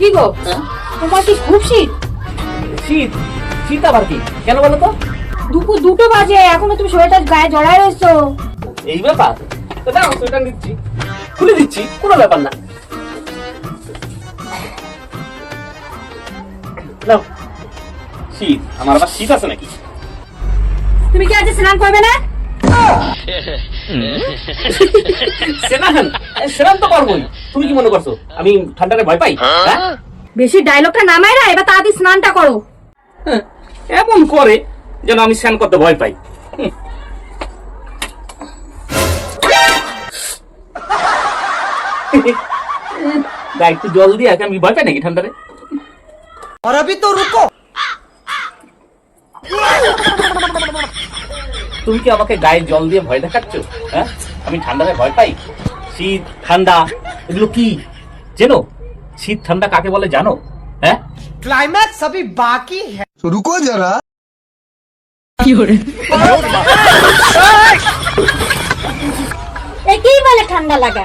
কি গো, তোমার কি খুব শীত? শীত? শীত আবার কি? কেন বলো তো? দুপুর 2টো বাজে, এখনো তুমি সোয়েটার গায়ে জড়ায় রয়েছো। এই ব্যাপার? তো দাও, সোয়েটার নিচ্ছি, খুলে দিচ্ছি, কোনো ব্যাপার না। নাও। শীত? আমার আবার শীত আছে নাকি? তুমি কি আজ স্নান করবে না? স্নান? স্নান তো করবোই। তুমি কি মনে করছো আমি ঠান্ডারে ভয় পাই? হ্যাঁ? বেশি ডায়লগটা নামাই না, এবার তাড়াতাড়ি স্নানটা করো। হ্যাঁ, এমন করে যেন আমি স্নান করতে ভয় পাই। গায়ে একটু জল দিয়ে আমি ভয় পাই নাকি ঠান্ডারে? और अभी तो रुको। তুমি কি আমাকে গায়ে জল দিয়ে ভয় দেখাচ্ছ? হ্যাঁ, আমি ঠান্ডায় ভয় পাই? শীত ঠান্ডা এগুলো কি জানো? শীত ঠান্ডা কাকে বলে জানো? হ্যাঁ, क्लाइमैक्स अभी बाकी है। तो रुको जरा। একেই বলে ঠান্ডা লাগা।